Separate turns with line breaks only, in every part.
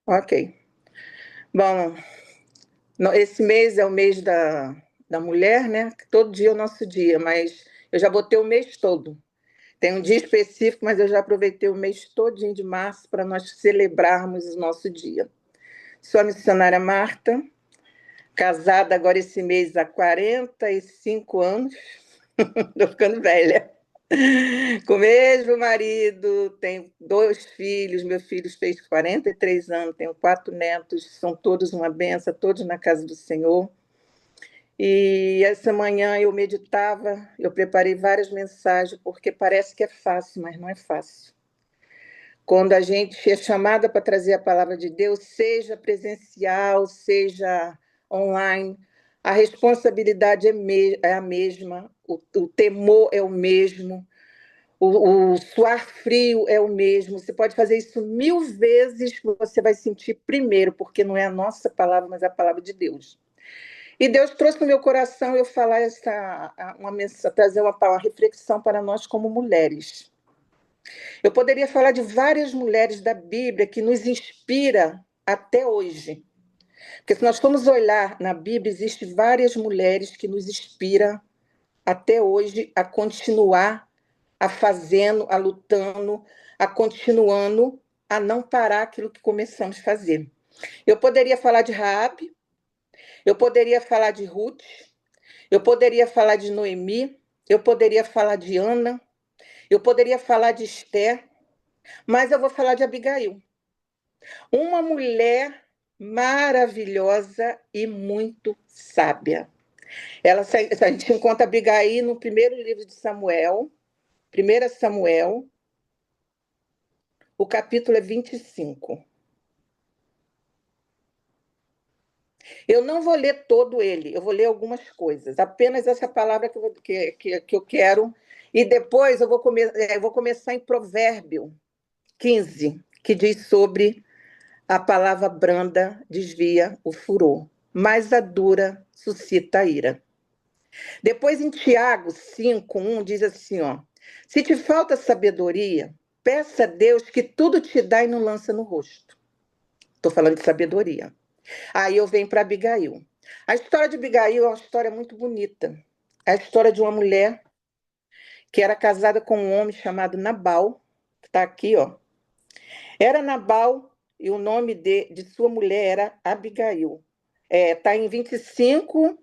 Ok. Bom, esse mês é o mês da mulher, né? Todo dia é o nosso dia, mas eu já botei o mês todo. Tem um dia específico, mas eu já aproveitei o mês todinho de março para nós celebrarmos o nosso dia. Sou a missionária Marta, casada agora esse mês há 45 anos. Estou ficando velha. Com o mesmo marido, tenho 2 filhos, meu filho fez 43 anos, tenho 4 netos, são todos uma benção, todos na casa do Senhor. E essa manhã eu meditava, eu preparei várias mensagens, porque parece que é fácil, mas não é fácil. Quando a gente é chamada para trazer a palavra de Deus, seja presencial, seja online, a responsabilidade é a mesma, o temor é o mesmo, o suar frio é o mesmo. Você pode fazer isso 1000 vezes, você vai sentir primeiro, porque não é a nossa palavra, mas a palavra de Deus. E Deus trouxe no meu coração eu falar trazer uma reflexão para nós como mulheres. Eu poderia falar de várias mulheres da Bíblia que nos inspira até hoje. Porque se nós formos olhar na Bíblia, existem várias mulheres que nos inspiram até hoje a continuar a fazendo, a lutando, a continuando, a não parar aquilo que começamos a fazer. Eu poderia falar de Raabe, eu poderia falar de Ruth, eu poderia falar de Noemi, eu poderia falar de Ana, eu poderia falar de Esther, mas eu vou falar de Abigail. Uma mulher maravilhosa e muito sábia. A gente encontra Abigail no primeiro livro de Samuel, 1 Samuel, o capítulo é 25. Eu não vou ler todo ele, eu vou ler algumas coisas, apenas essa palavra que eu quero, e depois eu vou começar em Provérbio 15, que diz sobre a palavra branda desvia o furor, mas a dura suscita a ira. Depois em Tiago 5:1 diz assim, ó: se te falta sabedoria, peça a Deus que tudo te dá e não lança no rosto. Estou falando de sabedoria. Aí eu venho para Abigail. A história de Abigail é uma história muito bonita. É a história de uma mulher que era casada com um homem chamado Nabal, que está aqui, ó. Era Nabal e o nome de sua mulher era Abigail. Está em 25,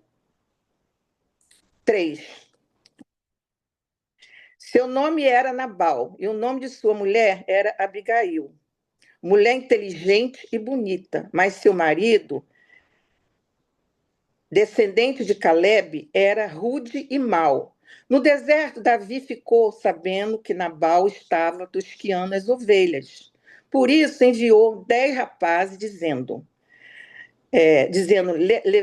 3. Seu nome era Nabal e o nome de sua mulher era Abigail. Mulher inteligente e bonita, mas seu marido, descendente de Caleb, era rude e mau. No deserto, Davi ficou sabendo que Nabal estava tosquiando as ovelhas. Por isso enviou 10 rapazes, dizendo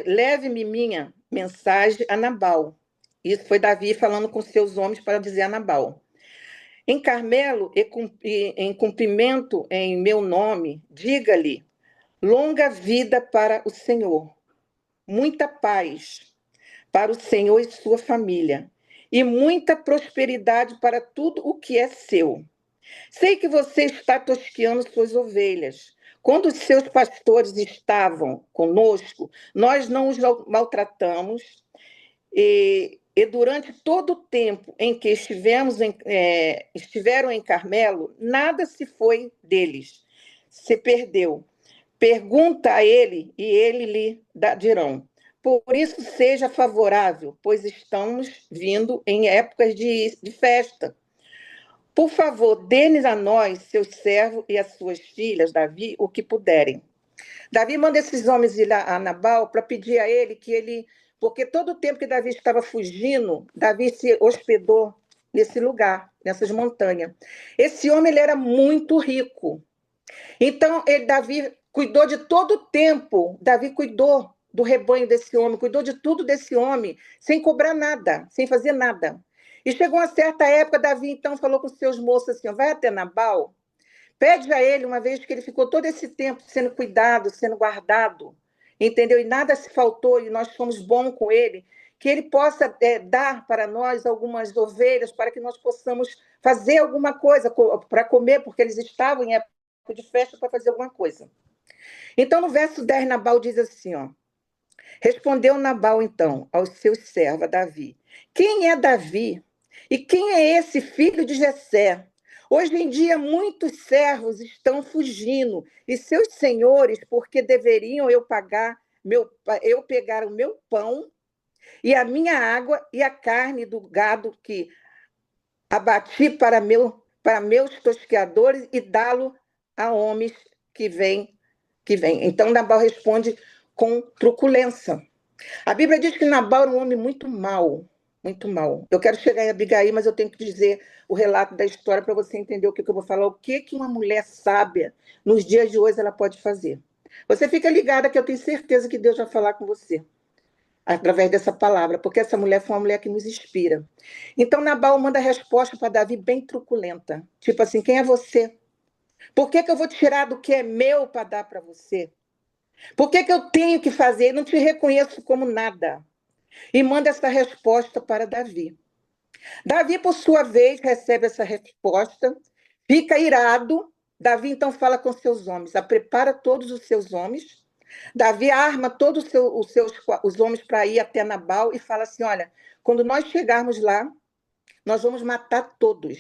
leve-me minha mensagem a Nabal. Isso foi Davi falando com seus homens para dizer a Nabal. Em Carmelo, em cumprimento em meu nome, diga-lhe, longa vida para o Senhor, muita paz para o Senhor e sua família, e muita prosperidade para tudo o que é seu. Sei que você está tosqueando suas ovelhas. Quando os seus pastores estavam conosco, nós não os maltratamos, e durante todo o tempo em que estiveram em Carmelo, nada se foi deles, se perdeu. Pergunta a ele e ele lhe dirão. Por isso seja favorável, pois estamos vindo em épocas de festa. Por favor, dê-nos a nós, seus servos e as suas filhas, Davi, o que puderem. Davi manda esses homens ir a Nabal para pedir a ele que ele... Porque todo o tempo que Davi estava fugindo, Davi se hospedou nesse lugar, nessas montanhas. Esse homem ele era muito rico. Então, Davi cuidou de todo o tempo, Davi cuidou do rebanho desse homem, cuidou de tudo desse homem, sem cobrar nada, sem fazer nada. E chegou uma certa época, Davi então falou com os seus moços assim, vai até Nabal, pede a ele, uma vez que ele ficou todo esse tempo sendo cuidado, sendo guardado, entendeu? E nada se faltou, e nós fomos bons com ele, que ele possa dar para nós algumas ovelhas, para que nós possamos fazer alguma coisa para comer, porque eles estavam em época de festa para fazer alguma coisa. Então, no verso 10, Nabal diz assim, ó: respondeu Nabal, então, ao seu servo, a Davi: quem é Davi? E quem é esse filho de Jessé? Hoje em dia, muitos servos estão fugindo, e seus senhores, porque deveriam eu pegar o meu pão e a minha água e a carne do gado que abati para meus tosqueadores e dá-lo a homens que vêm. Então Nabal responde com truculência. A Bíblia diz que Nabal era um homem muito mau, muito mau. Eu quero chegar em Abigail, mas eu tenho que dizer o relato da história para você entender o que eu vou falar. O que uma mulher sábia, nos dias de hoje, ela pode fazer. Você fica ligada que eu tenho certeza que Deus vai falar com você através dessa palavra, porque essa mulher foi uma mulher que nos inspira. Então Nabal manda a resposta para Davi bem truculenta. Tipo assim, quem é você? Por que eu vou tirar do que é meu para dar para você? Por que eu tenho que fazer? Eu não te reconheço como nada. E manda essa resposta para Davi. Davi, por sua vez, recebe essa resposta, fica irado. Davi então fala com seus homens, prepara todos os seus homens. Davi arma todos os homens para ir até Nabal e fala assim: olha, quando nós chegarmos lá, nós vamos matar todos.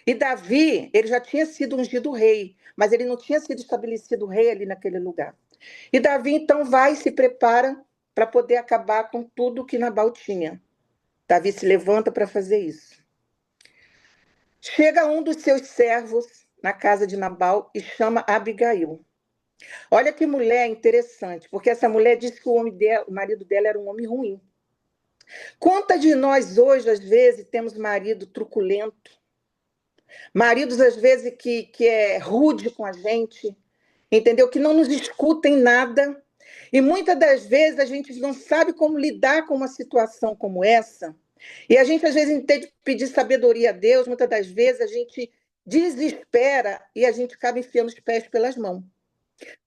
E Davi, ele já tinha sido ungido rei, mas ele não tinha sido estabelecido rei ali naquele lugar. E Davi então vai e se prepara para poder acabar com tudo que Nabal tinha. Davi se levanta para fazer isso. Chega um dos seus servos na casa de Nabal e chama Abigail. Olha que mulher interessante, porque essa mulher disse que o marido dela era um homem ruim. Quantas de nós hoje, às vezes, temos marido truculento, maridos, às vezes, que é rude com a gente, entendeu? Que não nos escuta em nada. E muitas das vezes a gente não sabe como lidar com uma situação como essa. E a gente, às vezes, tem que pedir sabedoria a Deus, muitas das vezes a gente desespera e a gente acaba enfiando os pés pelas mãos.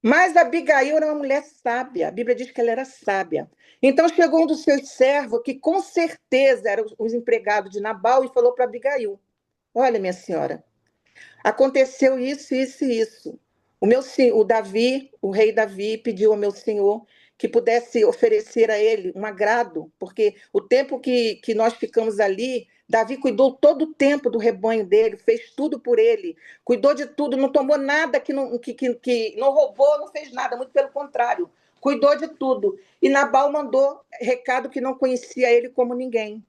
Mas Abigail era uma mulher sábia, a Bíblia diz que ela era sábia. Então chegou um dos seus servos, que com certeza eram os empregados de Nabal, e falou para Abigail: olha, minha senhora, aconteceu isso, isso e isso. O Davi, o rei Davi, pediu ao meu senhor que pudesse oferecer a ele um agrado, porque o tempo que nós ficamos ali, Davi cuidou todo o tempo do rebanho dele, fez tudo por ele, cuidou de tudo, não tomou nada que não roubou, não fez nada, muito pelo contrário, cuidou de tudo. E Nabal mandou recado que não conhecia ele como ninguém.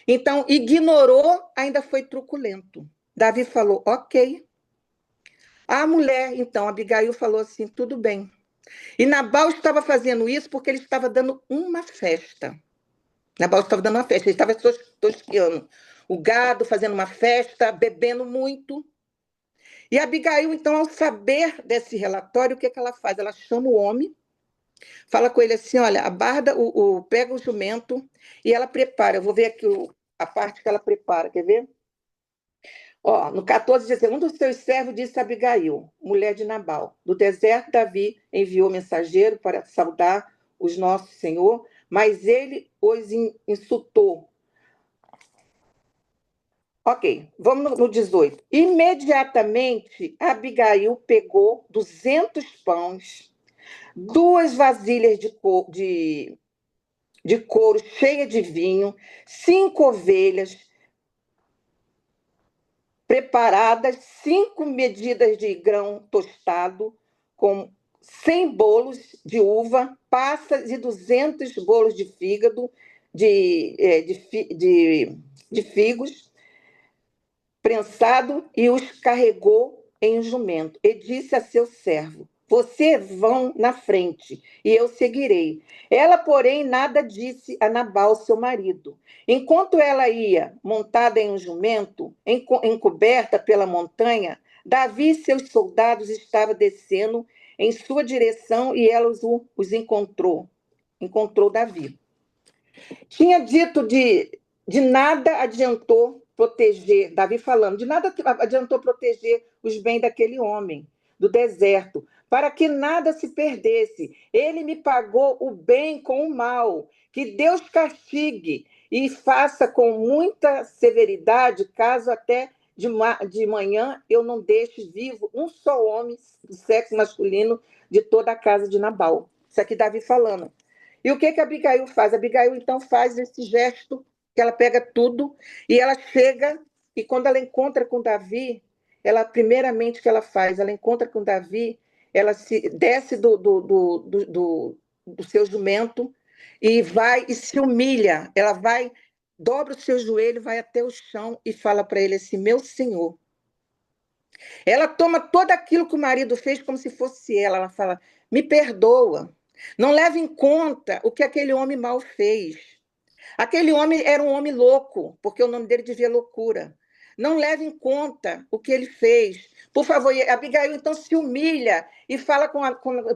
Então, ignorou, ainda foi truculento. Davi falou, ok. A mulher, então, Abigail, falou assim, tudo bem. E Nabal estava fazendo isso porque ele estava dando uma festa. Nabal estava dando uma festa, ele estava tosqueando o gado, fazendo uma festa, bebendo muito. E Abigail, então, ao saber desse relatório, o que ela faz? Ela chama o homem, fala com ele assim, olha, pega o jumento e ela prepara. Eu vou ver aqui a parte que ela prepara, quer ver? Ó, no 14 diz, um dos seus servos disse a Abigail, mulher de Nabal, do deserto Davi enviou mensageiro para saudar os nossos senhor, mas ele os insultou. Ok, vamos no 18. Imediatamente, Abigail pegou 200 pães, 2 vasilhas de couro cheia de vinho, 5 ovelhas, preparadas 5 medidas de grão tostado, com 100 bolos de uva, passas e 200 bolos de fígado, de figos, prensado, e os carregou em um jumento. E disse a seu servo, você vão na frente, e eu seguirei. Ela, porém, nada disse a Nabal, seu marido. Enquanto ela ia montada em um jumento, encoberta pela montanha, Davi e seus soldados estavam descendo em sua direção e ela os encontrou. Encontrou Davi. Tinha dito de nada adiantou proteger, Davi falando, de nada adiantou proteger os bens daquele homem do deserto, para que nada se perdesse. Ele me pagou o bem com o mal. Que Deus castigue e faça com muita severidade, caso até de manhã eu não deixe vivo um só homem do sexo masculino de toda a casa de Nabal. Isso aqui Davi falando. E o que que a Abigail faz? A Abigail, então, faz esse gesto, que ela pega tudo, e ela chega, e quando ela encontra com Davi, ela, primeiramente, que ela faz? Ela encontra com Davi, ela se desce do seu jumento, e vai e se humilha, ela vai, dobra o seu joelho, vai até o chão e fala para ele assim: meu senhor. Ela toma tudo aquilo que o marido fez como se fosse ela. Ela fala: me perdoa. Não leva em conta o que aquele homem mal fez. Aquele homem era um homem louco, porque o nome dele devia loucura. Não leve em conta o que ele fez. Por favor, e Abigail então se humilha e fala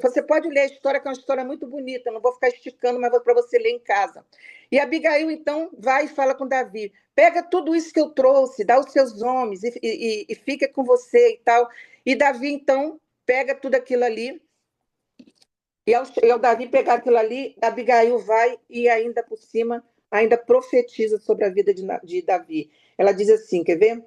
Você pode ler a história, que é uma história muito bonita, não vou ficar esticando, mas vou para você ler em casa. E Abigail então vai e fala com Davi: pega tudo isso que eu trouxe, dá aos seus homens e fica com você e tal. E Davi então pega tudo aquilo ali e ao Davi pegar aquilo ali, Abigail vai e ainda por cima, ainda profetiza sobre a vida de Davi. Ela diz assim, quer ver?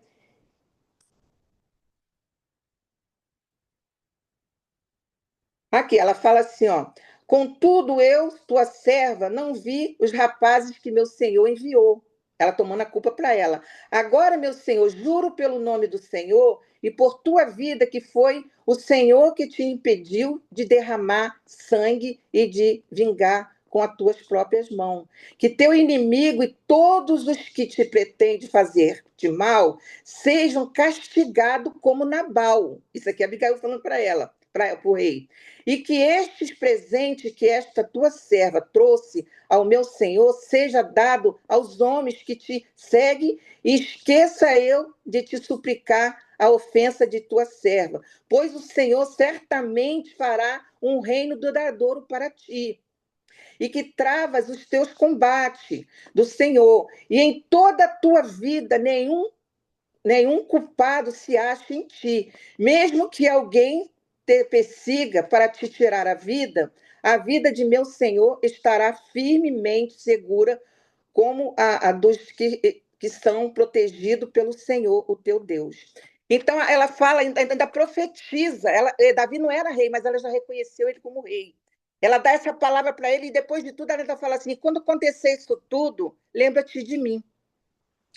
Aqui, ela fala assim, ó. Contudo, eu, tua serva, não vi os rapazes que meu senhor enviou. Ela tomando a culpa para ela. Agora, meu senhor, juro pelo nome do Senhor e por tua vida que foi o Senhor que te impediu de derramar sangue e de vingar com as tuas próprias mãos. Que teu inimigo e todos os que te pretendem fazer de mal sejam castigados como Nabal. Isso aqui é Abigail falando para ela, para o rei. E que estes presentes que esta tua serva trouxe ao meu senhor seja dado aos homens que te seguem, e esqueça eu de te suplicar a ofensa de tua serva, pois o Senhor certamente fará um reino duradouro para ti, e que travas os teus combates do Senhor, e em toda a tua vida nenhum culpado se acha em ti, mesmo que alguém te persiga para te tirar a vida de meu Senhor estará firmemente segura, como a dos que são protegidos pelo Senhor, o teu Deus. Então, ela fala, ainda profetiza. Davi não era rei, mas ela já reconheceu ele como rei. Ela dá essa palavra para ele e, depois de tudo, ela ainda fala assim: quando acontecer isso tudo, lembra-te de mim.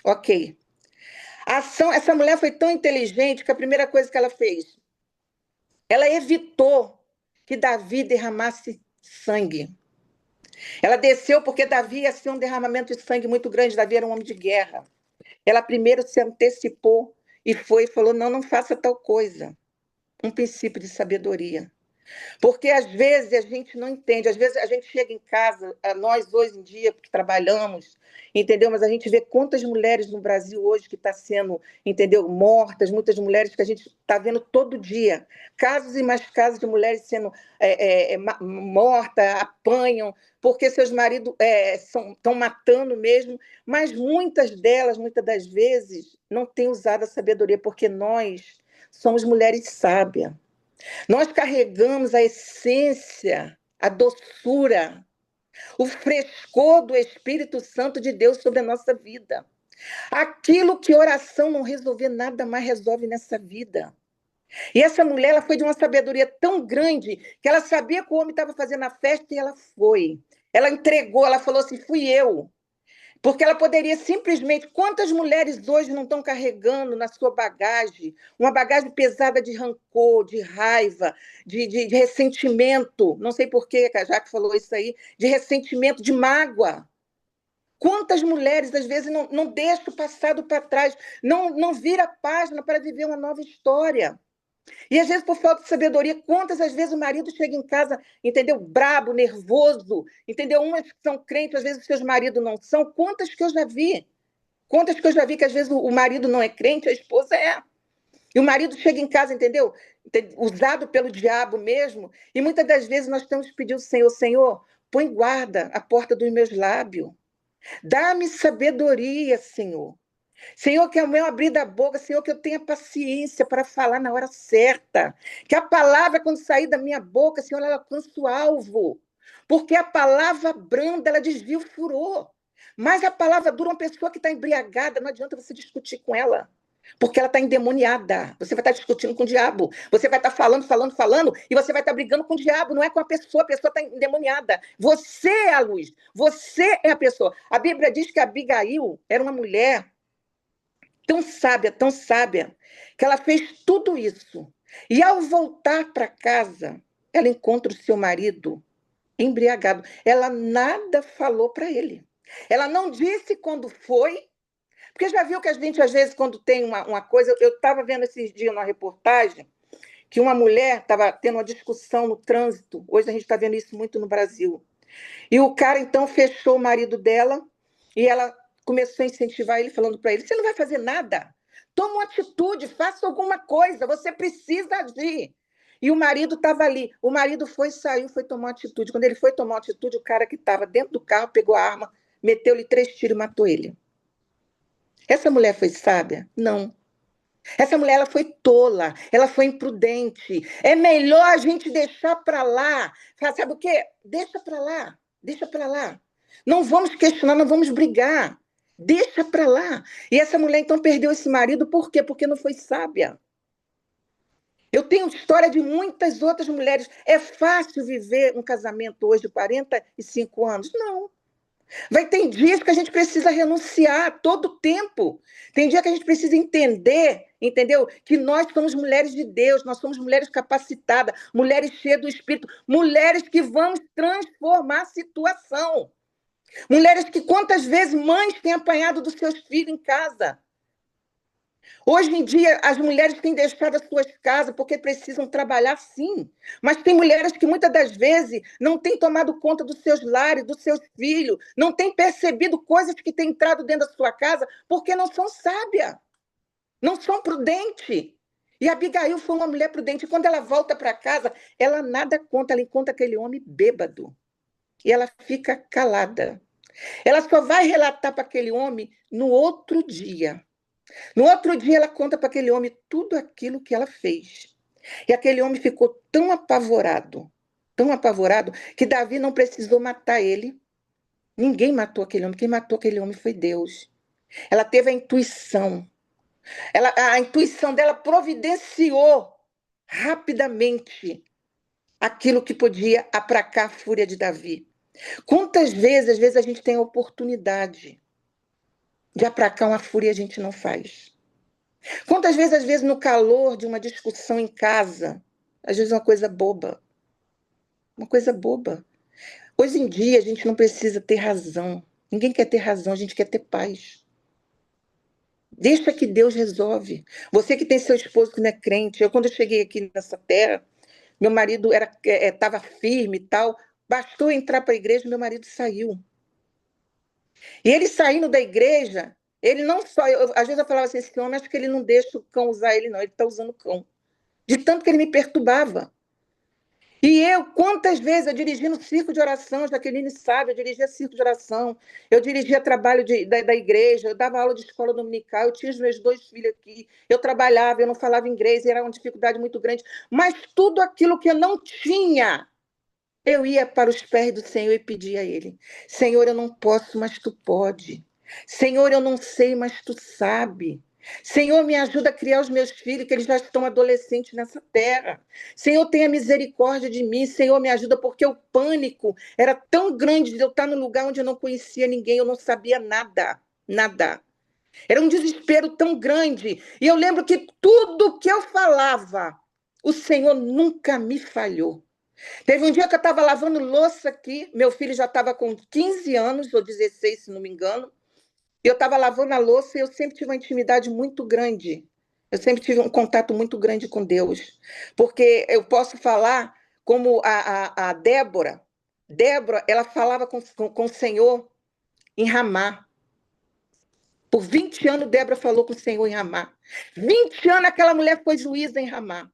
Ok. Essa mulher foi tão inteligente que a primeira coisa que ela fez, ela evitou que Davi derramasse sangue. Ela desceu porque Davi ia ser um derramamento de sangue muito grande. Davi era um homem de guerra. Ela primeiro se antecipou e foi e falou: não, não faça tal coisa. Um princípio de sabedoria. Porque às vezes a gente não entende, às vezes a gente chega em casa, nós hoje em dia, porque trabalhamos, entendeu? Mas a gente vê quantas mulheres no Brasil hoje que estão sendo, entendeu, mortas, muitas mulheres que a gente está vendo todo dia, casos e mais casos de mulheres sendo mortas, apanham, porque seus maridos estão matando mesmo, mas muitas delas, muitas das vezes, não têm usado a sabedoria, porque nós somos mulheres sábias. Nós carregamos a essência, a doçura, o frescor do Espírito Santo de Deus sobre a nossa vida. Aquilo que oração não resolver, nada mais resolve nessa vida. E essa mulher, ela foi de uma sabedoria tão grande que ela sabia que o homem estava fazendo a festa e ela foi. Ela entregou, ela falou assim: fui eu. Porque ela poderia simplesmente. Quantas mulheres hoje não estão carregando na sua bagagem uma bagagem pesada de rancor, de raiva, de ressentimento? Não sei por que a Jaque falou isso aí, de ressentimento, de mágoa. Quantas mulheres, às vezes, não deixam o passado para trás, não vira a página para viver uma nova história. E às vezes, por falta de sabedoria, quantas às vezes o marido chega em casa, entendeu? Brabo, nervoso, entendeu? Umas que são crentes, às vezes os seus maridos não são. Quantas que eu já vi? Quantas que eu já vi que às vezes o marido não é crente, a esposa é. E o marido chega em casa, entendeu? Usado pelo diabo mesmo. E muitas das vezes nós temos que pedir ao Senhor: Senhor, põe guarda à porta dos meus lábios. Dá-me sabedoria, Senhor. Senhor, que ao meu abrir da boca, Senhor, que eu tenha paciência para falar na hora certa. Que a palavra, quando sair da minha boca, Senhor, ela alcance o alvo. Porque a palavra branda, ela desvia o furor. Mas a palavra dura, uma pessoa que está embriagada, não adianta você discutir com ela. Porque ela está endemoniada. Você vai estar discutindo com o diabo. Você vai estar falando, e você vai estar brigando com o diabo. Não é com a pessoa está endemoniada. Você é a luz. Você é a pessoa. A Bíblia diz que Abigail era uma mulher tão sábia, que ela fez tudo isso. E ao voltar para casa, ela encontra o seu marido embriagado. Ela nada falou para ele. Ela não disse quando foi, porque já viu que a gente, às vezes, quando tem uma coisa... Eu estava vendo esses dias uma reportagem que uma mulher estava tendo uma discussão no trânsito. Hoje a gente está vendo isso muito no Brasil. E o cara, então, fechou o marido dela e ela começou a incentivar ele, falando para ele: você não vai fazer nada. Toma uma atitude, faça alguma coisa, você precisa agir. E o marido estava ali. O marido saiu, foi tomar uma atitude. Quando ele foi tomar uma atitude, o cara que estava dentro do carro pegou a arma, meteu-lhe 3 tiros e matou ele. Essa mulher foi sábia? Não. Essa mulher ela foi tola, ela foi imprudente. É melhor a gente deixar para lá. Sabe o quê? Deixa para lá, deixa para lá. Não vamos questionar, não vamos brigar. Deixa para lá. E essa mulher então perdeu esse marido por quê? Porque não foi sábia. Eu tenho história de muitas outras mulheres. É fácil viver um casamento hoje de 45 anos? Não. Vai ter dias que a gente precisa renunciar todo tempo. Tem dia que a gente precisa entender, entendeu? Que nós somos mulheres de Deus, nós somos mulheres capacitadas, mulheres cheias do Espírito, mulheres que vamos transformar a situação. Mulheres que quantas vezes mães têm apanhado dos seus filhos em casa. Hoje em dia, as mulheres têm deixado as suas casas porque precisam trabalhar, sim. Mas tem mulheres que, muitas das vezes, não têm tomado conta dos seus lares, dos seus filhos, não têm percebido coisas que têm entrado dentro da sua casa porque não são sábias, não são prudentes. E a Abigail foi uma mulher prudente. E quando ela volta para casa, ela nada conta, ela encontra aquele homem bêbado. E ela fica calada. Ela só vai relatar para aquele homem no outro dia. No outro dia, ela conta para aquele homem tudo aquilo que ela fez. E aquele homem ficou tão apavorado, que Davi não precisou matar ele. Ninguém matou aquele homem. Quem matou aquele homem foi Deus. Ela teve a intuição. A intuição dela providenciou rapidamente aquilo que podia aplacar a fúria de Davi. Quantas vezes, às vezes, a gente tem a oportunidade de aplacar uma fúria e a gente não faz? Quantas vezes, às vezes, no calor de uma discussão em casa, às vezes uma coisa boba. Uma coisa boba. Hoje em dia, a gente não precisa ter razão. Ninguém quer ter razão, a gente quer ter paz. Deixa que Deus resolve. Você que tem seu esposo que não é crente. Quando eu cheguei aqui nessa terra, meu marido estava firme e tal. Bastou entrar para a igreja, meu marido saiu. E ele saindo da igreja, ele não só... às vezes eu falava assim, esse homem, acho que ele não deixa o cão usar ele, não. Ele está usando o cão. De tanto que ele me perturbava. E eu, quantas vezes eu dirigi no circo de oração, Jaqueline sabe, eu dirigia circo de oração, eu dirigia trabalho da igreja, eu dava aula de escola dominical, eu tinha os meus 2 filhos aqui, eu trabalhava, eu não falava inglês, era uma dificuldade muito grande, mas tudo aquilo que eu não tinha, eu ia para os pés do Senhor e pedia a Ele: Senhor, eu não posso, mas Tu pode. Senhor, eu não sei, mas Tu sabe. Senhor, me ajuda a criar os meus filhos, que eles já estão adolescentes nessa terra. Senhor, tenha misericórdia de mim. Senhor, me ajuda, porque o pânico era tão grande de eu estar num lugar onde eu não conhecia ninguém, eu não sabia nada, nada. Era um desespero tão grande. E eu lembro que tudo que eu falava, o Senhor nunca me falhou. Teve um dia que eu estava lavando louça aqui, meu filho já estava com 15 anos, ou 16, se não me engano, e eu estava lavando a louça e eu sempre tive uma intimidade muito grande. Eu sempre tive um contato muito grande com Deus. Porque eu posso falar como a Débora. Débora, ela falava com o Senhor em Ramá. Por 20 anos, Débora falou com o Senhor em Ramá. 20 anos aquela mulher foi juíza em Ramá.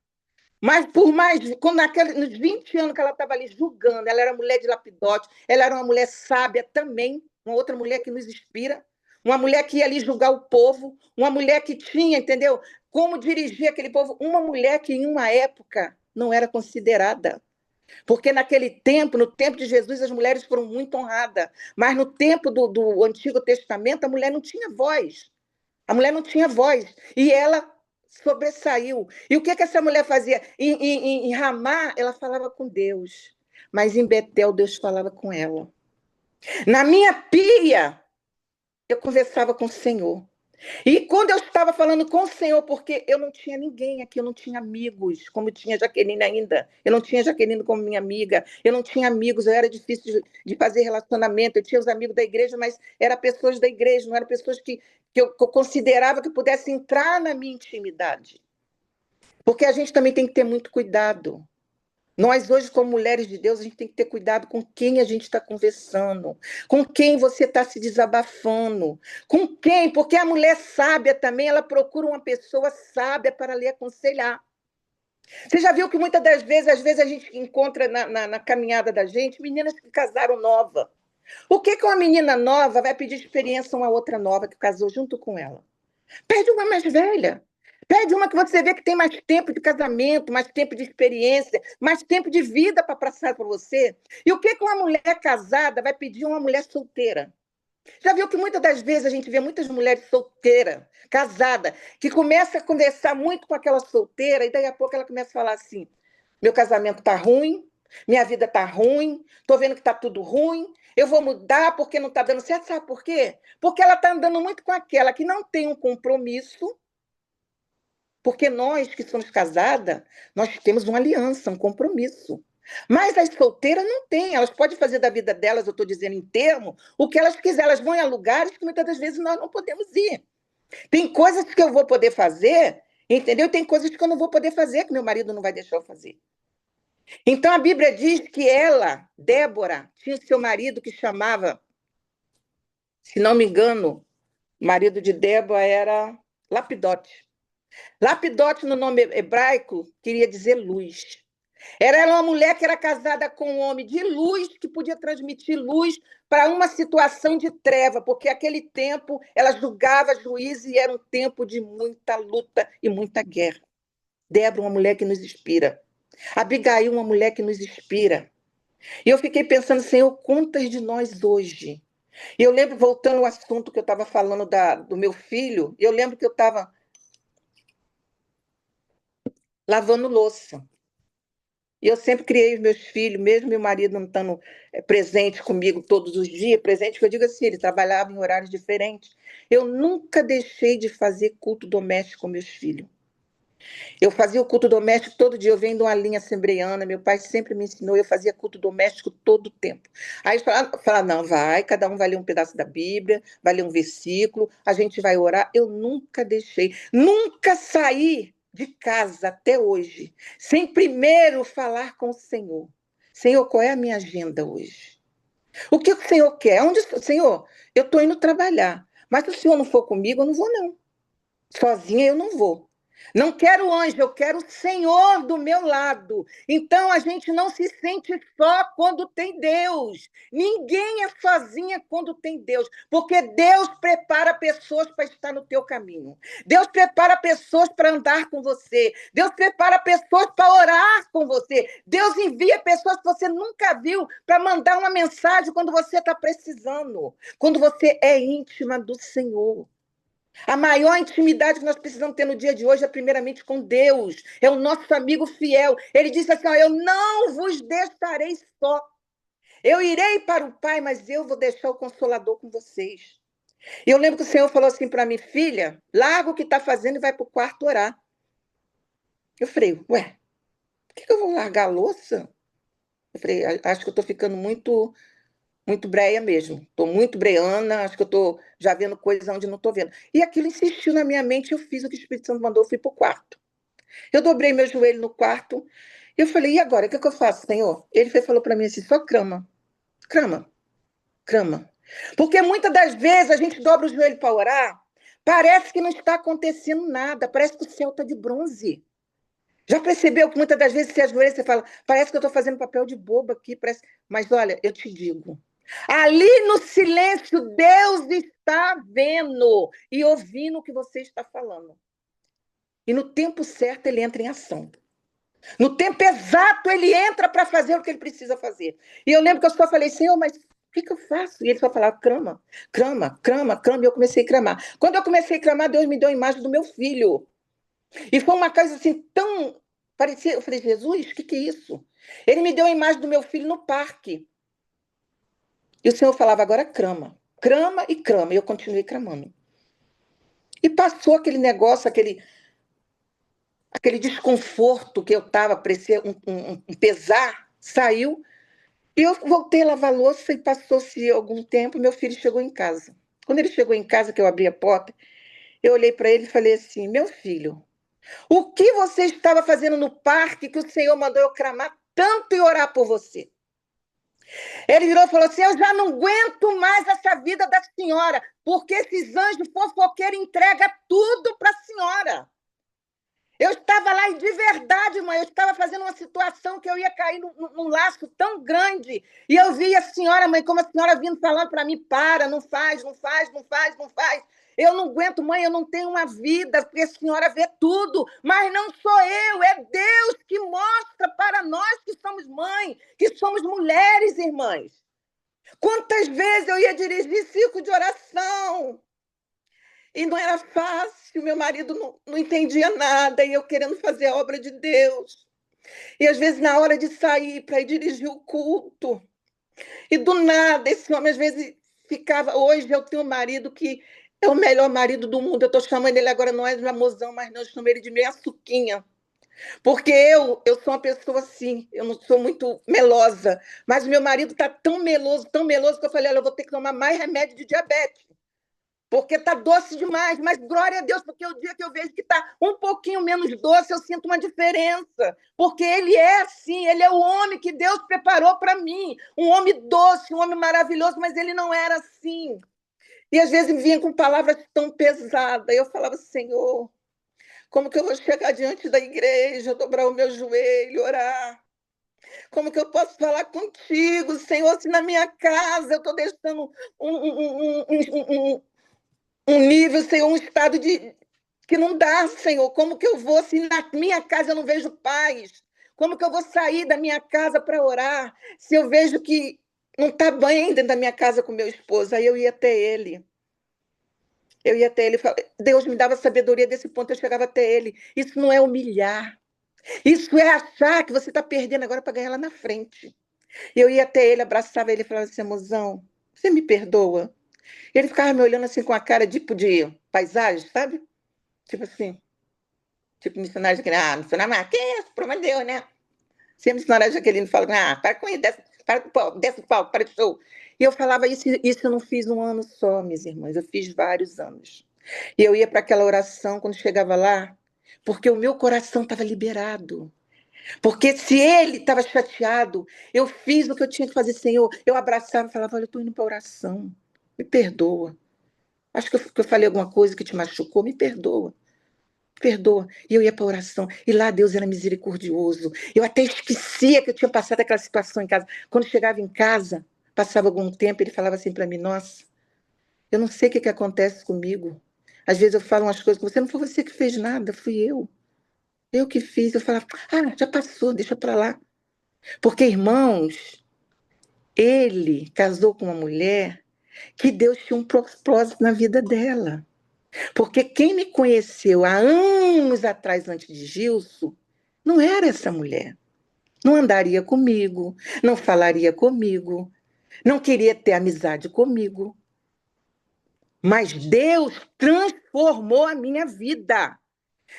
Mas por mais, quando nos 20 anos que ela estava ali julgando, ela era mulher de Lapidote, ela era uma mulher sábia também, uma outra mulher que nos inspira, uma mulher que ia ali julgar o povo, uma mulher que tinha, entendeu? Como dirigir aquele povo, uma mulher que em uma época não era considerada. Porque naquele tempo, no tempo de Jesus, as mulheres foram muito honradas, mas no tempo do Antigo Testamento, a mulher não tinha voz. A mulher não tinha voz. E ela sobressaiu. E o que, que essa mulher fazia? Em Ramá, ela falava com Deus. Mas em Betel, Deus falava com ela. Na minha pia, eu conversava com o Senhor. E quando eu estava falando com o Senhor, porque eu não tinha ninguém aqui, eu não tinha amigos, como tinha Jaqueline ainda. Eu não tinha Jaqueline como minha amiga, eu não tinha amigos, eu era difícil de fazer relacionamento. Eu tinha os amigos da igreja, mas eram pessoas da igreja, não eram pessoas que eu considerava que pudessem entrar na minha intimidade. Porque a gente também tem que ter muito cuidado. Nós, hoje, como mulheres de Deus, a gente tem que ter cuidado com quem a gente está conversando, com quem você está se desabafando, com quem, porque a mulher sábia também, ela procura uma pessoa sábia para lhe aconselhar. Você já viu que muitas das vezes, às vezes a gente encontra na caminhada da gente, meninas que casaram nova. O que, que uma menina nova vai pedir experiência a uma outra nova que casou junto com ela? Pede uma mais velha. Pede uma que você vê que tem mais tempo de casamento, mais tempo de experiência, mais tempo de vida para passar para você. E o que uma mulher casada vai pedir a uma mulher solteira? Já viu que muitas das vezes a gente vê muitas mulheres solteiras, casadas, que começam a conversar muito com aquela solteira e daí a pouco ela começa a falar assim: meu casamento está ruim, minha vida está ruim, estou vendo que está tudo ruim, eu vou mudar porque não está dando certo. Sabe por quê? Porque ela está andando muito com aquela que não tem um compromisso, porque nós que somos casadas, nós temos uma aliança, um compromisso. Mas as solteiras não têm, elas podem fazer da vida delas, eu estou dizendo em termo, o que elas quiserem. Elas vão a lugares que muitas das vezes nós não podemos ir. Tem coisas que eu vou poder fazer, entendeu? Tem coisas que eu não vou poder fazer, que meu marido não vai deixar eu fazer. Então a Bíblia diz que ela, Débora, tinha seu marido que chamava, se não me engano, o marido de Débora era Lapidote. Lapidote, no nome hebraico, queria dizer luz. Era uma mulher que era casada com um homem de luz, que podia transmitir luz para uma situação de treva, porque aquele tempo ela julgava juízes e era um tempo de muita luta e muita guerra. Débora, uma mulher que nos inspira. Abigail, uma mulher que nos inspira. E eu fiquei pensando, Senhor, quantas de nós hoje? E eu lembro, voltando ao assunto que eu estava falando do meu filho, eu lembro que eu estava lavando louça. E eu sempre criei os meus filhos, mesmo meu marido não estando presente comigo todos os dias, presente, que eu digo assim, ele trabalhava em horários diferentes. Eu nunca deixei de fazer culto doméstico com meus filhos. Eu fazia o culto doméstico todo dia, eu venho de uma linha assembleiana, meu pai sempre me ensinou, eu fazia culto doméstico todo o tempo. Aí eles falaram, não, vai, cada um vai ler um pedaço da Bíblia, vai ler um versículo, a gente vai orar. Eu nunca deixei, nunca saí de casa até hoje, sem primeiro falar com o Senhor. Senhor, qual é a minha agenda hoje? O que o Senhor quer? Senhor, eu estou indo trabalhar, mas se o Senhor não for comigo, eu não vou não. Sozinha eu não vou. Não quero anjo, eu quero o Senhor do meu lado. Então a gente não se sente só quando tem Deus. Ninguém é sozinha quando tem Deus, porque Deus prepara pessoas para estar no teu caminho. Deus prepara pessoas para andar com você. Deus prepara pessoas para orar com você. Deus envia pessoas que você nunca viu para mandar uma mensagem quando você está precisando, quando você é íntima do Senhor. A maior intimidade que nós precisamos ter no dia de hoje é primeiramente com Deus. É o nosso amigo fiel. Ele disse assim, ó, eu não vos deixarei só. Eu irei para o Pai, mas eu vou deixar o Consolador com vocês. E eu lembro que o Senhor falou assim para mim, filha, larga o que está fazendo e vai para o quarto orar. Eu falei, ué, por que eu vou largar a louça? Eu falei, acho que eu estou ficando muito breia mesmo. Estou muito breana, acho que eu estou já vendo coisas onde não estou vendo. E aquilo insistiu na minha mente, eu fiz o que o Espírito Santo mandou, eu fui para o quarto. Eu dobrei meu joelho no quarto, e eu falei, e agora, o que eu faço, Senhor? Ele falou para mim assim, só crama, crama, crama. Porque muitas das vezes a gente dobra o joelho para orar, parece que não está acontecendo nada, parece que o céu está de bronze. Já percebeu que muitas das vezes você ajoelha, você fala, parece que eu estou fazendo papel de boba aqui, parece... Mas olha, eu te digo, ali no silêncio, Deus está vendo e ouvindo o que você está falando. E no tempo certo, ele entra em ação. No tempo exato, ele entra para fazer o que ele precisa fazer. E eu lembro que eu só falei, Senhor, mas que eu faço? E ele só falava, crama, crama, crama, crama, e eu comecei a cramar. Quando eu comecei a cramar, Deus me deu a imagem do meu filho. E foi uma coisa assim tão parecia, eu falei, Jesus, o que é isso? Ele me deu a imagem do meu filho no parque. E o Senhor falava, agora crama, crama e crama. E eu continuei cramando. E passou aquele negócio, aquele desconforto que eu estava, parecia um pesar, saiu. E eu voltei a lavar a louça e passou-se algum tempo, meu filho chegou em casa. Quando ele chegou em casa, que eu abri a porta, eu olhei para ele e falei assim, meu filho, o que você estava fazendo no parque que o Senhor mandou eu cramar tanto e orar por você? Ele virou e falou assim, eu já não aguento mais essa vida da senhora, porque esses anjos fofoqueiros entregam tudo para a senhora. Eu estava lá e de verdade, mãe, eu estava fazendo uma situação que eu ia cair num laço tão grande. E eu vi a senhora, mãe, como a senhora vindo falando para mim, para, não faz, não faz, não faz, não faz. Eu não aguento, mãe, eu não tenho uma vida, porque a senhora vê tudo. Mas não sou eu, é Deus que mostra para nós que somos mãe, que somos mulheres, irmãs. Quantas vezes eu ia dirigir circo de oração, e não era fácil, meu marido não entendia nada, e eu querendo fazer a obra de Deus. E às vezes, na hora de sair para ir dirigir o culto, e do nada, esse homem às vezes ficava. Hoje eu tenho um marido que é o melhor marido do mundo. Eu estou chamando ele agora, não é de amozão, mas não, eu chamo ele de minha suquinha. Porque eu sou uma pessoa assim, eu não sou muito melosa, mas o meu marido está tão meloso, que eu falei, olha, eu vou ter que tomar mais remédio de diabetes. Porque tá doce demais, mas glória a Deus, porque o dia que eu vejo que tá um pouquinho menos doce, eu sinto uma diferença. Porque ele é assim, ele é o homem que Deus preparou para mim. Um homem doce, um homem maravilhoso, mas ele não era assim. E às vezes vinha com palavras tão pesadas. Eu falava, Senhor, como que eu vou chegar diante da igreja, dobrar o meu joelho, orar? Como que eu posso falar contigo, Senhor, se na minha casa eu estou deixando um nível, Senhor, um estado de que não dá, Senhor. Como que eu vou se na minha casa eu não vejo paz? Como que eu vou sair da minha casa para orar se eu vejo que não está bem dentro da minha casa com meu esposo? Aí eu ia até ele. Eu ia até ele, Deus me dava sabedoria desse ponto, eu chegava até ele. Isso não é humilhar. Isso é achar que você está perdendo agora para ganhar lá na frente. E eu ia até ele, abraçava ele e falava assim, mozão, você me perdoa? E ele ficava me olhando assim com a cara tipo de paisagem, sabe? Tipo assim, tipo missionário Jaqueline. Ah, missionário, mas que isso? Pelo amor de Deus, né? Se a missionária Jaqueline fala, ah, para com isso, desce o pau, para de show. E eu falava isso eu não fiz um ano só, minhas irmãs, eu fiz vários anos. E eu ia para aquela oração quando chegava lá, porque o meu coração estava liberado. Porque se ele estava chateado, eu fiz o que eu tinha que fazer, Senhor. Eu abraçava e falava, olha, eu estou indo para oração, me perdoa. Acho que eu falei alguma coisa que te machucou, me perdoa. Perdoa. E eu ia para a oração. E lá Deus era misericordioso. Eu até esquecia que eu tinha passado aquela situação em casa. Quando chegava em casa, passava algum tempo, ele falava assim para mim, nossa, eu não sei o que acontece comigo. Às vezes eu falo umas coisas com você, não foi você que fez nada, fui eu. Eu que fiz. Eu falava, ah, já passou, deixa para lá. Porque, irmãos, ele casou com uma mulher que Deus tinha um propósito na vida dela. Porque quem me conheceu há anos atrás, antes de Gilson, não era essa mulher. Não andaria comigo, não falaria comigo, não queria ter amizade comigo. Mas Deus transformou a minha vida.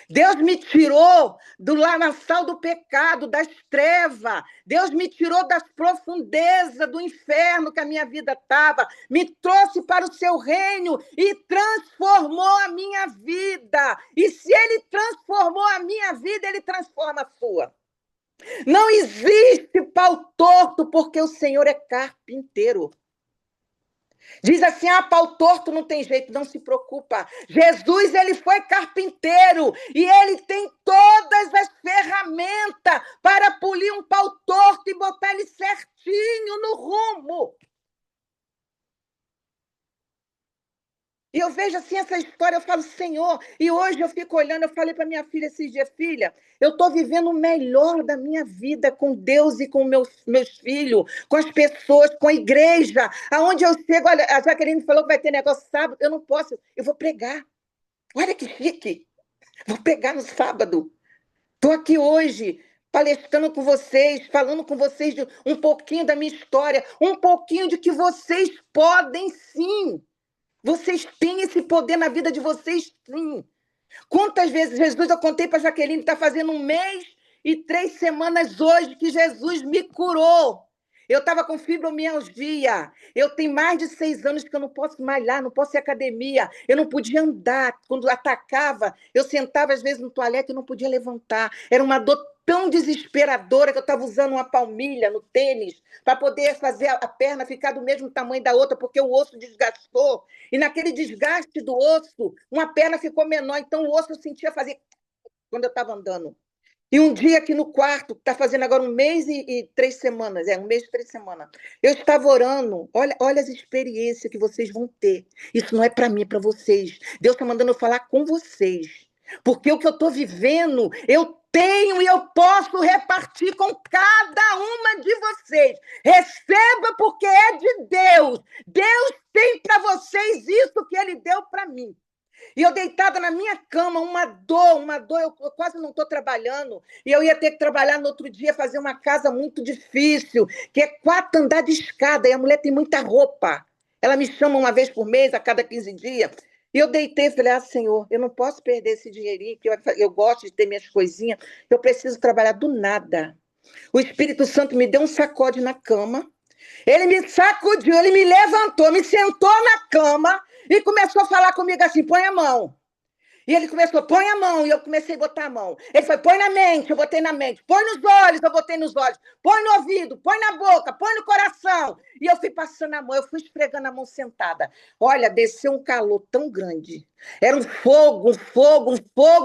Deus me tirou do lamaçal do pecado, das trevas. Deus me tirou das profundezas do inferno que a minha vida estava. Me trouxe para o seu reino e transformou a minha vida. E se ele transformou a minha vida, ele transforma a sua. Não existe pau torto, porque o Senhor é carpinteiro. Diz assim, ah, pau torto não tem jeito, não se preocupa. Jesus, ele foi carpinteiro e ele tem todas as ferramentas para polir um pau torto e botar ele certinho no rumo. E eu vejo assim essa história, eu falo, Senhor, e hoje eu fico olhando, eu falei para minha filha esses dias, filha, eu estou vivendo o melhor da minha vida com Deus e com meus filhos, com as pessoas, com a igreja, aonde eu chego, olha, a Jaqueline falou que vai ter negócio sábado, eu não posso, eu vou pregar. Olha que chique, vou pregar no sábado. Estou aqui hoje, palestrando com vocês, falando com vocês de um pouquinho da minha história, um pouquinho de que vocês podem sim. Vocês têm esse poder na vida de vocês, sim. Quantas vezes, Jesus, eu contei para a Jaqueline, está fazendo 1 mês e 3 semanas hoje que Jesus me curou. Eu estava com fibromialgia. Eu tenho mais de 6 anos que eu não posso malhar, não posso ir à academia. Eu não podia andar. Quando atacava, eu sentava às vezes no toalete e não podia levantar. Era uma dor tão desesperadora que eu estava usando uma palmilha no tênis para poder fazer a perna ficar do mesmo tamanho da outra, porque o osso desgastou. E naquele desgaste do osso, uma perna ficou menor. Então o osso eu sentia fazer quando eu estava andando. E um dia aqui no quarto, está fazendo agora 1 mês e 3 semanas, 1 mês e 3 semanas, eu estava orando, olha as experiências que vocês vão ter. Isso não é para mim, é para vocês. Deus está mandando eu falar com vocês. Porque o que eu estou vivendo, eu tenho e eu posso repartir com cada uma de vocês. Receba porque é de Deus. Deus tem para vocês isso que Ele deu para mim. E eu deitada na minha cama, uma dor, eu quase não estou trabalhando. E eu ia ter que trabalhar no outro dia, fazer uma casa muito difícil, que é 4 andares de escada, e a mulher tem muita roupa. Ela me chama uma vez por mês, a cada 15 dias. E eu deitei e falei, Senhor, eu não posso perder esse dinheirinho, que eu gosto de ter minhas coisinhas, eu preciso trabalhar do nada. O Espírito Santo me deu um sacode na cama, ele me sacudiu, ele me levantou, me sentou na cama e começou a falar comigo assim, põe a mão. E ele começou, põe a mão, e eu comecei a botar a mão. Ele foi, põe na mente, eu botei na mente. Põe nos olhos, eu botei nos olhos. Põe no ouvido, põe na boca, põe no coração. E eu fui passando a mão, eu fui esfregando a mão sentada. Olha, desceu um calor tão grande. Era um fogo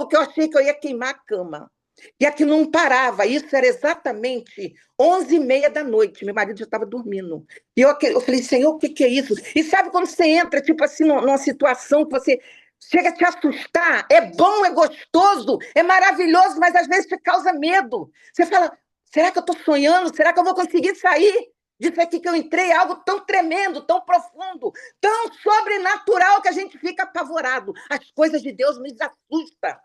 que eu achei que eu ia queimar a cama. E aqui não parava, isso era exatamente 11h30 da noite, meu marido já estava dormindo. E eu falei, Senhor, o que é isso? E sabe quando você entra, tipo assim, numa situação que você chega a te assustar? É bom, é gostoso, é maravilhoso, mas às vezes te causa medo. Você fala, será que eu estou sonhando? Será que eu vou conseguir sair disso aqui que eu entrei? Algo tão tremendo, tão profundo, tão sobrenatural que a gente fica apavorado. As coisas de Deus nos assustam.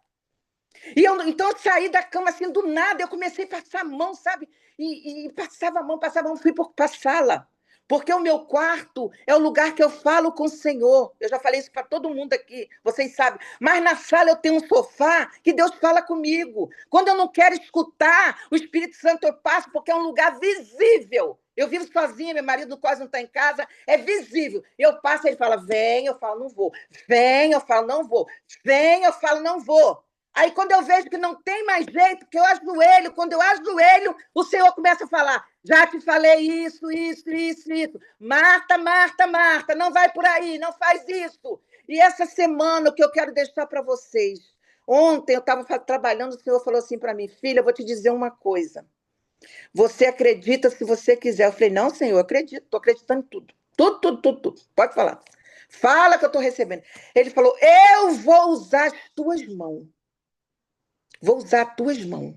Então eu saí da cama assim, do nada, eu comecei a passar a mão, sabe? E passava a mão, fui para a sala. Porque o meu quarto é o lugar que eu falo com o Senhor. Eu já falei isso para todo mundo aqui, vocês sabem. Mas na sala eu tenho um sofá que Deus fala comigo. Quando eu não quero escutar, o Espírito Santo eu passo, porque é um lugar visível. Eu vivo sozinha, meu marido quase não está em casa, é visível. Eu passo, ele fala, vem, eu falo, não vou. Vem, eu falo, não vou. Vem, eu falo, não vou. Aí, quando eu vejo que não tem mais jeito, que eu ajoelho, quando eu ajoelho, o Senhor começa a falar, já te falei isso, isso, isso, isso. Marta, Marta, Marta, não vai por aí, não faz isso. E essa semana, o que eu quero deixar para vocês. Ontem eu estava trabalhando, o Senhor falou assim para mim, filha, eu vou te dizer uma coisa. Você acredita se você quiser. Eu falei, não, Senhor, eu acredito, estou acreditando em tudo. Tudo, tudo, tudo, tudo. Pode falar. Fala que eu estou recebendo. Ele falou, eu vou usar as tuas mãos. Vou usar as tuas mãos.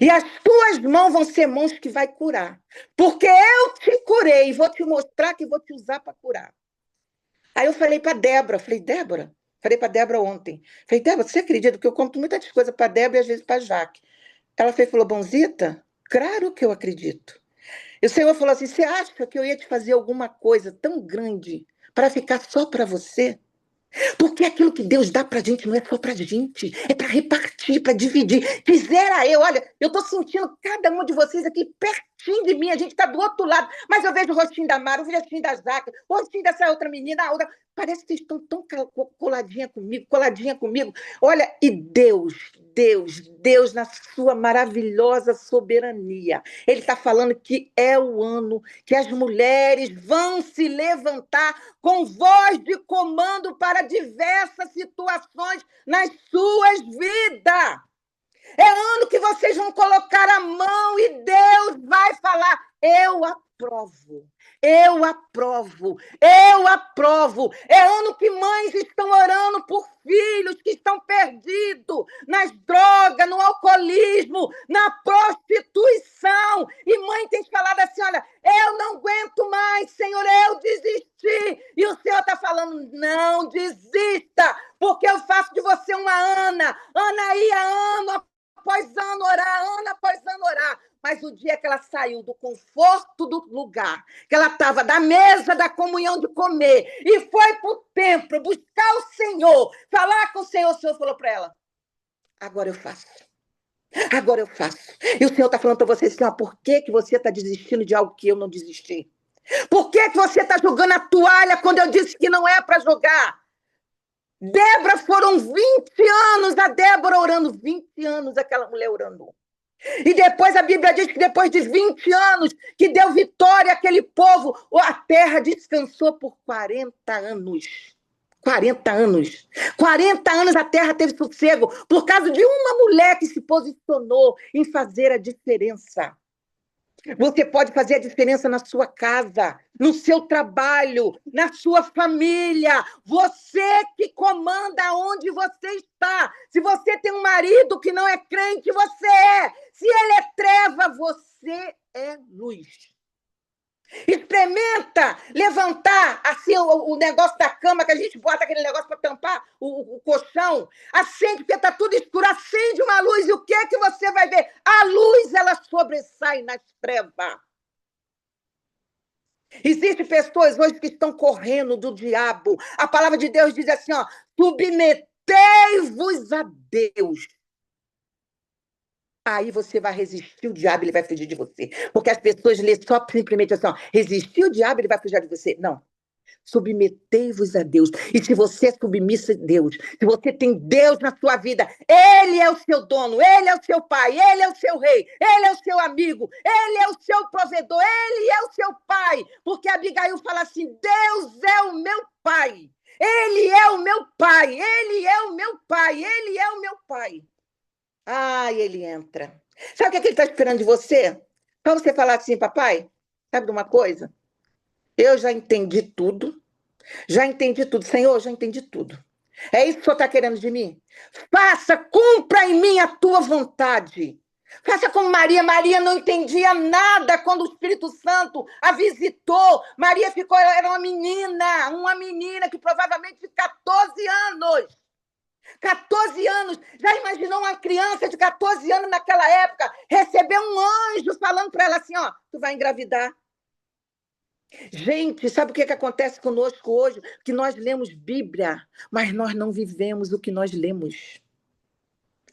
E as tuas mãos vão ser mãos que vai curar. Porque eu te curei, vou te mostrar que vou te usar para curar. Aí eu falei para Débora, falei para Débora ontem. Falei, Débora, você acredita que eu conto muitas coisas para Débora e às vezes para Jaque? Ela falou, Bonzita, claro que eu acredito. E o Senhor falou assim, você acha que eu ia te fazer alguma coisa tão grande para ficar só para você? Porque aquilo que Deus dá para a gente não é só para a gente, é para repartir, para dividir. Quisera eu, olha, eu estou sentindo cada um de vocês aqui pertinho de mim, a gente está do outro lado, mas eu vejo o rostinho da Mara, o rostinho da Jaque, o rostinho dessa outra menina, a outra. Parece que vocês estão tão coladinha comigo. Olha, e Deus, na sua maravilhosa soberania, Ele está falando que é o ano que as mulheres vão se levantar com voz de comando para diversas situações nas suas vidas. É ano que vocês vão colocar a mão e Deus vai falar, Eu aprovo. Eu aprovo, eu aprovo. É ano que mães estão orando por filhos que estão perdidos nas drogas, no alcoolismo, na prostituição. E mãe tem falado assim, olha, eu não aguento mais, Senhor, eu desisti. E o Senhor está falando, não desista, porque eu faço de você uma Ana. Ana ia ano após ano orar, ano após ano orar. Mas o dia que ela saiu do conforto do lugar, que ela estava da mesa da comunhão de comer, e foi para o templo buscar o Senhor, falar com o Senhor falou para ela, agora eu faço. Agora eu faço. E o Senhor está falando para você assim, ó, por que você está desistindo de algo que eu não desisti? Por que você está jogando a toalha quando eu disse que não é para jogar? Débora, foram 20 anos a Débora orando, 20 anos aquela mulher orando. E depois a Bíblia diz que depois de 20 anos que deu vitória àquele povo, a terra descansou por 40 anos. 40 anos. 40 anos a terra teve sossego por causa de uma mulher que se posicionou em fazer a diferença. Você pode fazer a diferença na sua casa, no seu trabalho, na sua família. Você que comanda onde você está. Se você tem um marido que não é crente, você é. Se ele é treva, você é luz. Experimenta levantar assim o negócio da cama, que a gente bota aquele negócio para tampar o colchão. Acende, porque está tudo escuro. Acende uma luz e o que é que você vai ver? A luz, ela sobressai nas trevas. Existem pessoas hoje que estão correndo do diabo. A palavra de Deus diz assim, ó, submetei-vos a Deus. Aí você vai resistir o diabo, ele vai fugir de você. Porque as pessoas lêem só simplesmente assim, ó, resistir o diabo, ele vai fugir de você. Não. Submetei-vos a Deus. E se você é submissa a Deus, se você tem Deus na sua vida, Ele é o seu dono, Ele é o seu pai, Ele é o seu rei, Ele é o seu amigo, Ele é o seu provedor, Ele é o seu pai. Porque Abigail fala assim, Deus é o meu pai. Ele é o meu pai, Ele é o meu pai, Ele é o meu pai. Ele entra. Sabe o que ele está esperando de você? Para você falar assim, papai, sabe de uma coisa? Eu já entendi tudo. Já entendi tudo. Senhor, já entendi tudo. É isso que o Senhor está querendo de mim? Faça, cumpra em mim a tua vontade. Faça como Maria. Maria não entendia nada quando o Espírito Santo a visitou. Maria ficou, era uma menina que provavelmente de 14 anos. 14 anos, já imaginou uma criança de 14 anos naquela época receber um anjo falando para ela assim, ó, tu vai engravidar. Gente, sabe o que acontece conosco hoje? Que nós lemos Bíblia, mas nós não vivemos o que nós lemos.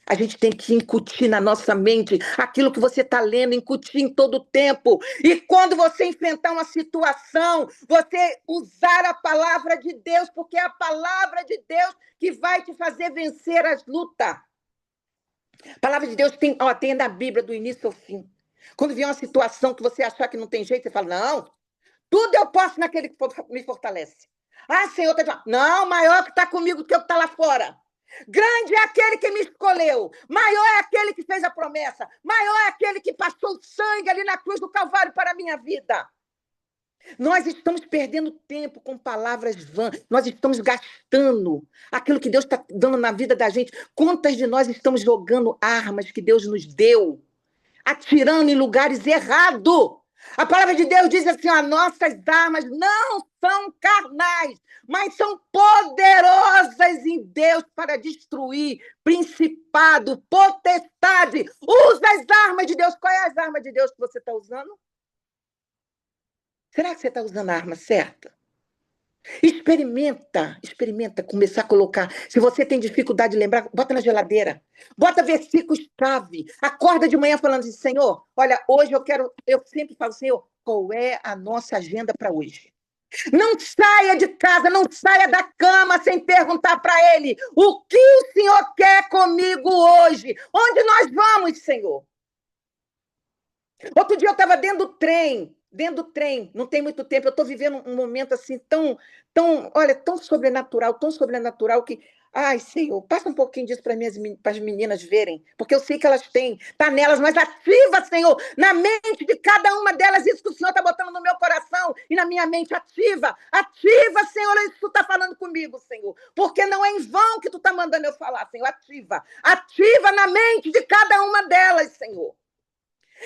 A gente tem que incutir na nossa mente aquilo que você está lendo, incutir em todo o tempo. E quando você enfrentar uma situação, você usar a palavra de Deus, porque é a palavra de Deus que vai te fazer vencer as lutas. A palavra de Deus tem na Bíblia do início ao fim. Quando vier uma situação que você achar que não tem jeito, você fala, não, tudo eu posso naquele que me fortalece. Senhor, não, maior que está comigo do que o que está lá fora. Grande é aquele que me escolheu. Maior é aquele que fez a promessa. Maior é aquele que passou sangue ali na cruz do Calvário para a minha vida. Nós estamos perdendo tempo com palavras vãs. Nós estamos gastando aquilo que Deus está dando na vida da gente. Quantas de nós estamos jogando armas que Deus nos deu, atirando em lugares errados? A palavra de Deus diz assim, ó, nossas armas não são carnais, mas são poderosas em Deus para destruir principado, potestade. Usa as armas de Deus. Qual é as armas de Deus que você está usando? Será que você está usando a arma certa? Experimenta começar a colocar. Se você tem dificuldade de lembrar, bota na geladeira. Bota versículos-chave. Acorda de manhã falando assim, Senhor, olha, hoje eu sempre falo, Senhor, qual é a nossa agenda para hoje? Não saia de casa, não saia da cama sem perguntar para ele o que o Senhor quer comigo hoje. Onde nós vamos, Senhor? Outro dia eu estava dentro do trem, não tem muito tempo, eu estou vivendo um momento assim tão sobrenatural que Ai, Senhor, passa um pouquinho disso para as meninas verem, porque eu sei que elas têm, está nelas, mas ativa, Senhor, na mente de cada uma delas, isso que o Senhor está botando no meu coração e na minha mente, ativa, Senhor, isso que tu está falando comigo, Senhor, porque não é em vão que tu está mandando eu falar, Senhor, ativa na mente de cada uma delas, Senhor.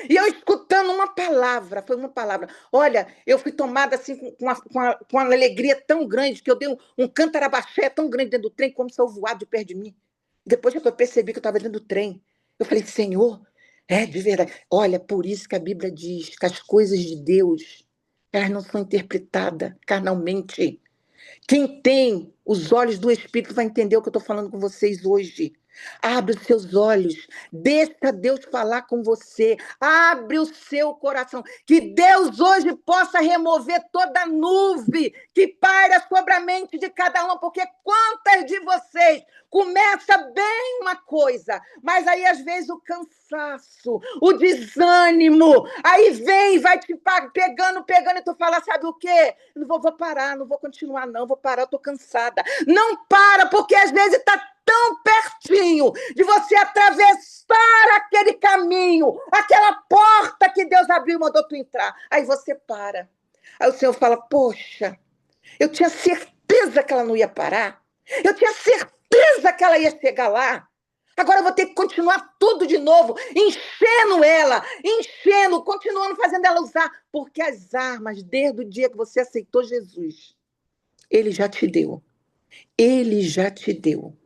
E eu escutando uma palavra, foi uma palavra. Olha, eu fui tomada assim com uma alegria tão grande que eu dei um cantarabaxé tão grande dentro do trem, como se eu voado de perto de mim. Depois que eu percebi que eu estava dentro do trem, eu falei, Senhor, é de verdade. Olha, por isso que a Bíblia diz que as coisas de Deus, elas não são interpretadas carnalmente. Quem tem os olhos do Espírito vai entender o que eu estou falando com vocês hoje. Abre os seus olhos, deixa Deus falar com você, abre o seu coração, que Deus hoje possa remover toda nuvem que paira sobre a mente de cada um, porque quantas de vocês começa bem uma coisa, mas aí às vezes o cansaço, o desânimo, aí vem, vai te pegando, e tu fala, sabe o quê? Não vou parar, não vou continuar não, vou parar, eu tô cansada. Não para, porque às vezes está tão pertinho de você atravessar aquele caminho, aquela porta que Deus abriu e mandou tu entrar. Aí você para. Aí o Senhor fala, poxa, eu tinha certeza que ela não ia parar. Eu tinha certeza que ela ia chegar lá. Agora eu vou ter que continuar tudo de novo, continuando fazendo ela usar. Porque as armas, desde o dia que você aceitou Jesus, Ele já te deu. Ele já te deu.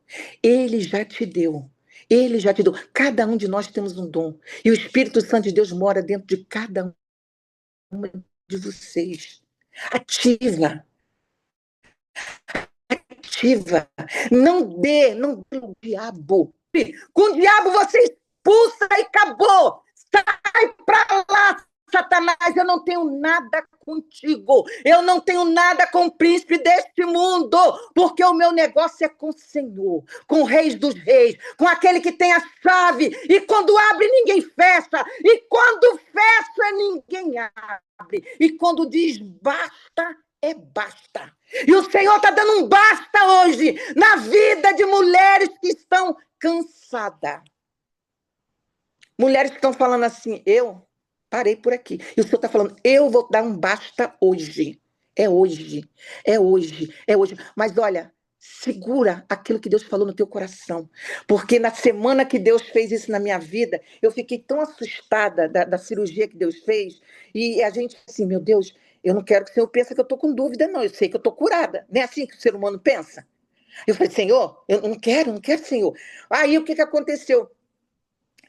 Ele já te deu. Ele já te deu. Cada um de nós temos um dom. E o Espírito Santo de Deus mora dentro de cada um de vocês. Ativa. Ativa. Não dê o diabo. Com o diabo você expulsa e acabou. Sai para lá, Satanás, eu não tenho nada contigo. Eu não tenho nada com o príncipe deste mundo, porque o meu negócio é com o Senhor, com o Rei dos Reis, com aquele que tem a chave. E quando abre, ninguém fecha. E quando fecha, ninguém abre. E quando diz basta, é basta. E o Senhor está dando um basta hoje na vida de mulheres que estão cansadas. Mulheres que estão falando assim, eu parei por aqui. E o Senhor está falando, eu vou dar um basta hoje. É hoje, é hoje, é hoje. Mas olha, segura aquilo que Deus falou no teu coração. Porque na semana que Deus fez isso na minha vida, eu fiquei tão assustada da cirurgia que Deus fez. E a gente, assim, meu Deus, eu não quero que o Senhor pense que eu estou com dúvida, não. Eu sei que eu estou curada. Não é assim que o ser humano pensa? Eu falei, Senhor, eu não quero, Senhor. Aí o que aconteceu?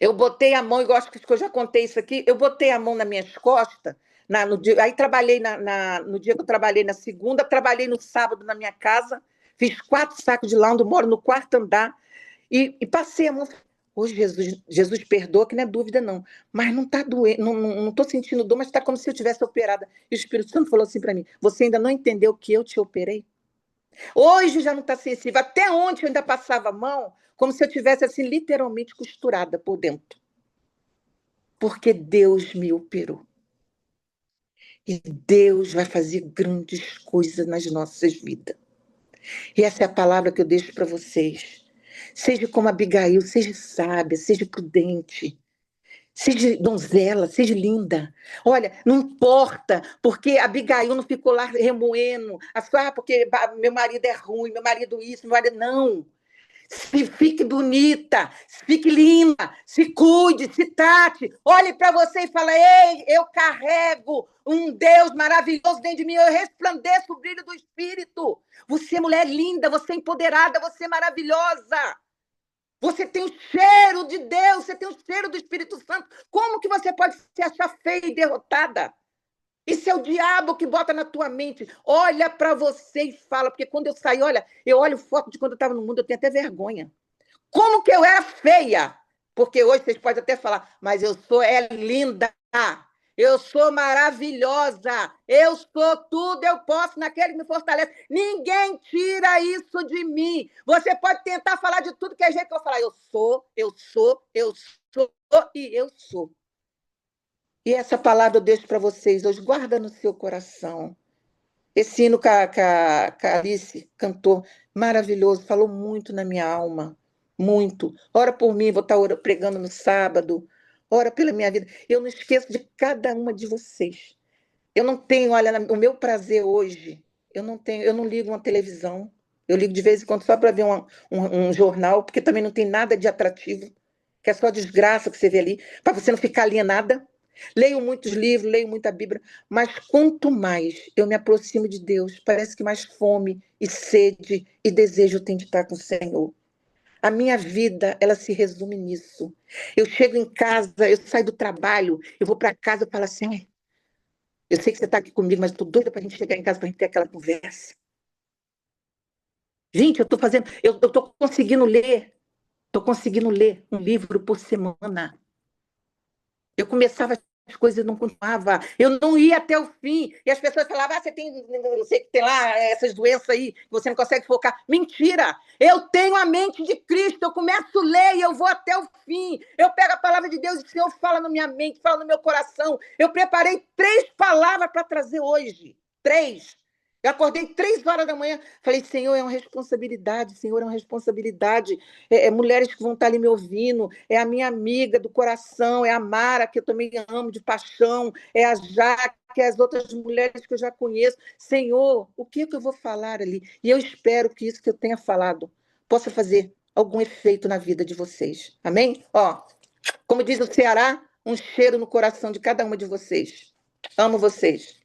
Eu botei a mão, igual acho que eu já contei isso aqui, eu botei a mão nas minhas costas, no dia, aí trabalhei no dia que eu trabalhei na segunda, trabalhei no sábado na minha casa, fiz 4 sacos de lã, moro no 4º andar, e passei a mão. Hoje, Jesus perdoa, que não é dúvida, não. Mas não está doendo, não estou sentindo dor, mas está como se eu tivesse operada. E o Espírito Santo falou assim para mim: você ainda não entendeu que eu te operei? Hoje já não está sensível. Até ontem eu ainda passava a mão como se eu tivesse assim, literalmente costurada por dentro. Porque Deus me operou. E Deus vai fazer grandes coisas nas nossas vidas. E essa é a palavra que eu deixo para vocês. Seja como Abigail, seja sábia, seja prudente. Seja donzela, seja linda. Olha, não importa, porque Abigail não ficou lá remoendo. Porque meu marido é ruim, meu marido isso, meu marido... Não. Fique bonita, fique linda, se cuide, se trate. Olhe para você e fala: ei, eu carrego um Deus maravilhoso dentro de mim, eu resplandeço o brilho do Espírito. Você é mulher linda, você é empoderada, você é maravilhosa. Você tem o cheiro de Deus, você tem o cheiro do Espírito Santo. Como que você pode se achar feia e derrotada? Isso é o diabo que bota na tua mente. Olha para você e fala, porque quando eu saí, olha, eu olho foto de quando eu estava no mundo, eu tenho até vergonha. Como que eu era feia? Porque hoje vocês podem até falar, mas eu sou linda, eu sou maravilhosa, eu sou tudo, eu posso naquele que me fortalece. Ninguém tira isso de mim. Você pode tentar falar de tudo que é jeito que eu falar. Eu sou e eu sou. E essa palavra eu deixo para vocês hoje. Guarda no seu coração. Esse hino que a Alice cantou, maravilhoso, falou muito na minha alma, muito. Ora por mim, vou estar pregando no sábado, ora pela minha vida. Eu não esqueço de cada uma de vocês. Eu não tenho, olha, o meu prazer hoje, eu não tenho, eu não ligo uma televisão. Eu ligo de vez em quando só para ver um jornal, porque também não tem nada de atrativo, que é só desgraça que você vê ali, para você não ficar alienada. Leio muitos livros, leio muita Bíblia, mas quanto mais eu me aproximo de Deus, parece que mais fome e sede e desejo eu tenho de estar com o Senhor. A minha vida, ela se resume nisso. Eu chego em casa, eu saio do trabalho, eu vou para casa e falo assim, "Ai, eu sei que você está aqui comigo, mas estou doida para a gente chegar em casa para a gente ter aquela conversa. Gente, eu estou fazendo, eu estou conseguindo ler um livro por semana. Eu começava as coisas e não continuava. Eu não ia até o fim. E as pessoas falavam: você tem, não sei que tem lá essas doenças aí, que você não consegue focar. Mentira! Eu tenho a mente de Cristo. Eu começo a ler e eu vou até o fim. Eu pego a palavra de Deus e o Senhor fala na minha mente, fala no meu coração. Eu preparei 3 palavras para trazer hoje. 3. Eu acordei 3 horas da manhã, falei, Senhor, é uma responsabilidade, Senhor, é uma responsabilidade. Mulheres que vão estar ali me ouvindo, é a minha amiga do coração, é a Mara, que eu também amo de paixão, é a Jaque, é as outras mulheres que eu já conheço. Senhor, o que é que eu vou falar ali? E eu espero que isso que eu tenha falado possa fazer algum efeito na vida de vocês. Amém? Ó, como diz o Ceará, um cheiro no coração de cada uma de vocês. Amo vocês.